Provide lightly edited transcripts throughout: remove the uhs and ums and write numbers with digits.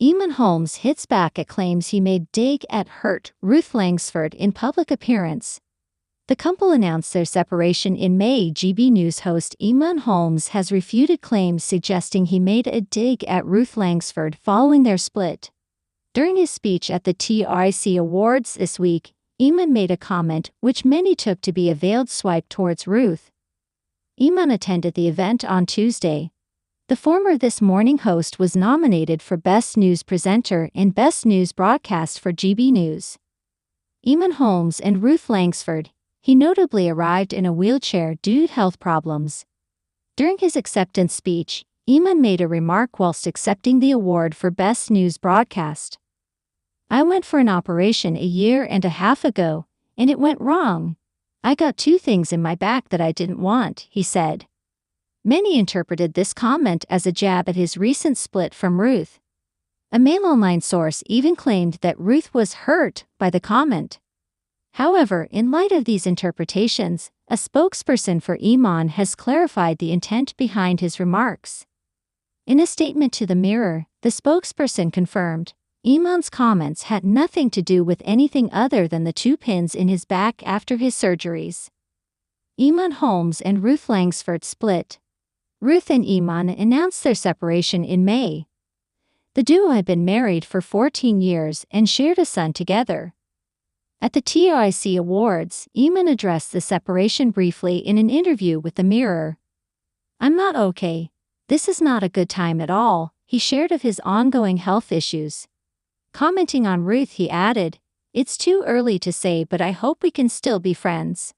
Eamonn Holmes hits back at claims he made dig at Ruth Langsford in public appearance. The couple announced their separation in May. GB News host Eamonn Holmes has refuted claims suggesting he made a dig at Ruth Langsford following their split. During his speech at the TRIC Awards this week, Eamonn made a comment which many took to be a veiled swipe towards Ruth. Eamonn attended the event on Tuesday. The former This Morning host was nominated for Best News Presenter and Best News Broadcast for GB News. Eamonn Holmes and Ruth Langsford. He notably arrived in a wheelchair due to health problems. During his acceptance speech, Eamonn made a remark whilst accepting the award for Best News Broadcast. "I went for an operation a year and a half ago, and it went wrong. I got 2 things in my back that I didn't want," he said. Many interpreted this comment as a jab at his recent split from Ruth. A Mail Online source even claimed that Ruth was hurt by the comment. However, in light of these interpretations, a spokesperson for Eamonn has clarified the intent behind his remarks. In a statement to the Mirror, the spokesperson confirmed, Eamonn's comments had nothing to do with anything other than the 2 pins in his back after his surgeries. Eamonn Holmes and Ruth Langsford split. Ruth and Eamonn announced their separation in May. The duo had been married for 14 years and shared a son together. At the TRIC Awards, Eamonn addressed the separation briefly in an interview with the Mirror. "I'm not okay. This is not a good time at all," he shared of his ongoing health issues. Commenting on Ruth, he added, "It's too early to say, but I hope we can still be friends."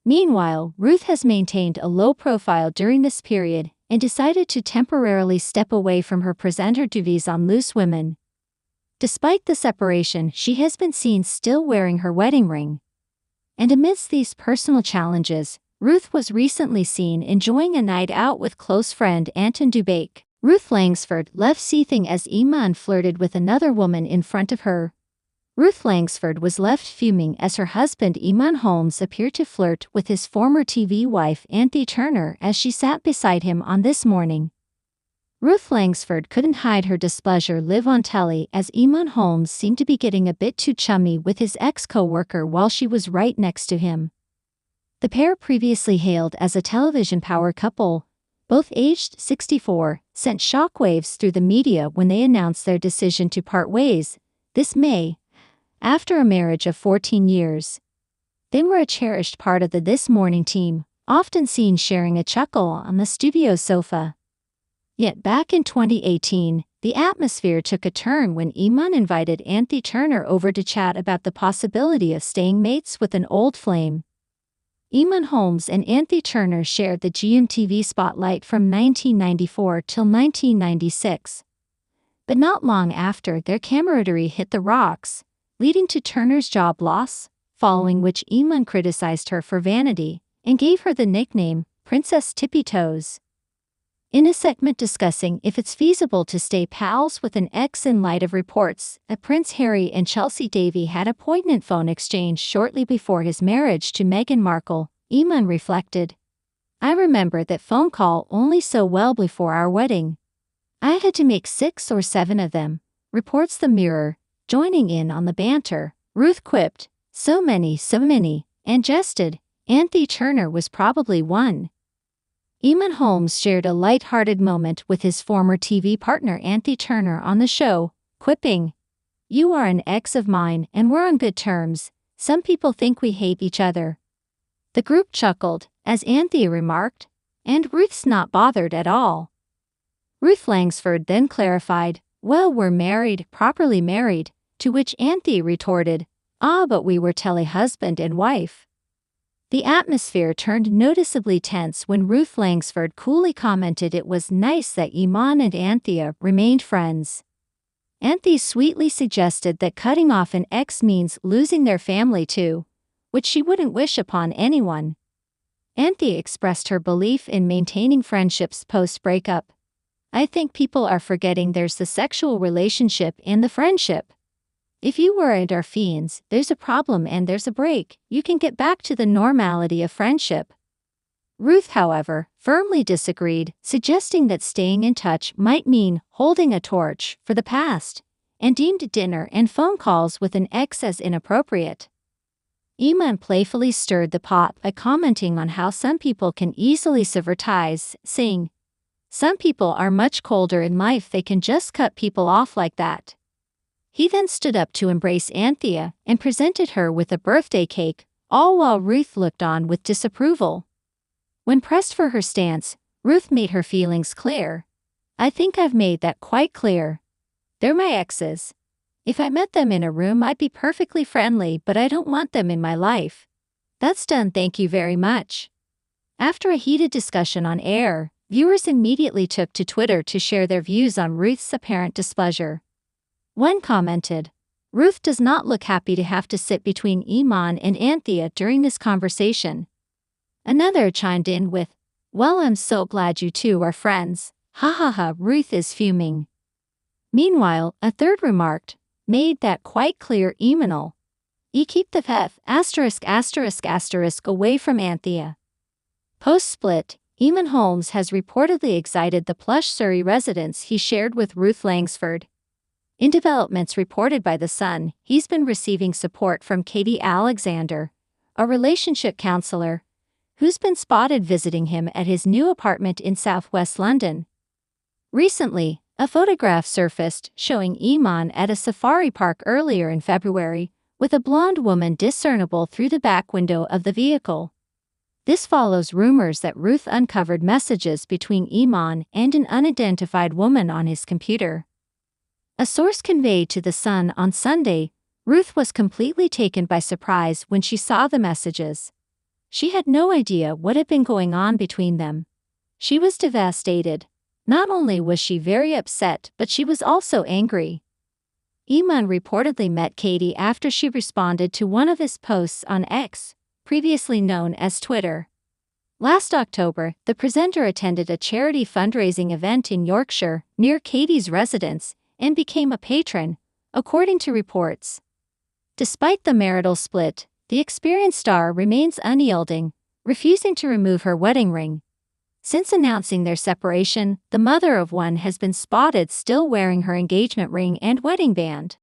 Meanwhile, Ruth has maintained a low profile during this period and decided to temporarily step away from her presenter duties on Loose Women. Despite the separation, she has been seen still wearing her wedding ring. And amidst these personal challenges, Ruth was recently seen enjoying a night out with close friend Anton Dubake. Ruth Langsford left seething as Eamonn flirted with another woman in front of her. Ruth Langsford was left fuming as her husband Eamonn Holmes appeared to flirt with his former TV wife Anthe Turner as she sat beside him on This Morning. Ruth Langsford couldn't hide her displeasure live on telly as Eamonn Holmes seemed to be getting a bit too chummy with his ex-co-worker while she was right next to him. The pair, previously hailed as a television power couple, both aged 64, sent shockwaves through the media when they announced their decision to part ways this May, after a marriage of 14 years. They were a cherished part of the This Morning team, often seen sharing a chuckle on the studio sofa. Yet back in 2018, the atmosphere took a turn when Eamonn invited Anthe Turner over to chat about the possibility of staying mates with an old flame. Eamonn Holmes and Anthe Turner shared the GMTV spotlight from 1994 till 1996. But not long after, their camaraderie hit the rocks, leading to Turner's job loss, following which Eamonn criticized her for vanity and gave her the nickname Princess Tippy Toes. In a segment discussing if it's feasible to stay pals with an ex in light of reports that Prince Harry and Chelsea Davy had a poignant phone exchange shortly before his marriage to Meghan Markle, Eamonn reflected, "I remember that phone call only so well before our wedding. I had to make 6 or 7 of them," reports the Mirror. Joining in on the banter, Ruth quipped, so many, and jested, "Anthe Turner was probably one." Eamonn Holmes shared a light-hearted moment with his former TV partner Anthe Turner on the show, quipping, "You are an ex of mine and we're on good terms. Some people think we hate each other." The group chuckled, as Anthe remarked, "And Ruth's not bothered at all." Ruth Langsford then clarified, "Well, we're married, properly married," to which Anthe retorted, "Ah, but we were husband and wife." The atmosphere turned noticeably tense when Ruth Langsford coolly commented it was nice that Eamonn and Anthe remained friends. Anthe sweetly suggested that cutting off an ex means losing their family too, which she wouldn't wish upon anyone. Anthe expressed her belief in maintaining friendships post-breakup. "I think people are forgetting there's the sexual relationship and the friendship. If you were endorphins, there's a problem and there's a break, you can get back to the normality of friendship." Ruth, however, firmly disagreed, suggesting that staying in touch might mean holding a torch for the past, and deemed dinner and phone calls with an ex as inappropriate. Eamonn playfully stirred the pot by commenting on how some people can easily sever ties, saying, "Some people are much colder in life, they can just cut people off like that." He then stood up to embrace Anthea and presented her with a birthday cake, all while Ruth looked on with disapproval. When pressed for her stance, Ruth made her feelings clear. "I think I've made that quite clear. They're my exes. If I met them in a room, I'd be perfectly friendly, but I don't want them in my life. That's done, thank you very much." After a heated discussion on air, viewers immediately took to Twitter to share their views on Ruth's apparent displeasure. One commented, "Ruth does not look happy to have to sit between Eamonn and Anthea during this conversation." Another chimed in with, "Well, I'm so glad you two are friends. Ha ha ha, Ruth is fuming." Meanwhile, a third remarked, "Made that quite clear, Eamonn. Keep the F *** away from Anthea." Post-split, Eamonn Holmes has reportedly exited the plush Surrey residence he shared with Ruth Langsford. In developments reported by The Sun, he's been receiving support from Katie Alexander, a relationship counselor, who's been spotted visiting him at his new apartment in southwest London. Recently, a photograph surfaced showing Eamonn at a safari park earlier in February, with a blonde woman discernible through the back window of the vehicle. This follows rumors that Ruth uncovered messages between Eamonn and an unidentified woman on his computer. A source conveyed to The Sun on Sunday, Ruth was completely taken by surprise when she saw the messages. She had no idea what had been going on between them. She was devastated. Not only was she very upset, but she was also angry. Eamonn reportedly met Katie after she responded to one of his posts on X, previously known as Twitter. Last October, the presenter attended a charity fundraising event in Yorkshire, near Katie's residence, and became a patron, according to reports. Despite the marital split, the experienced star remains unyielding, refusing to remove her wedding ring. Since announcing their separation, the mother of one has been spotted still wearing her engagement ring and wedding band.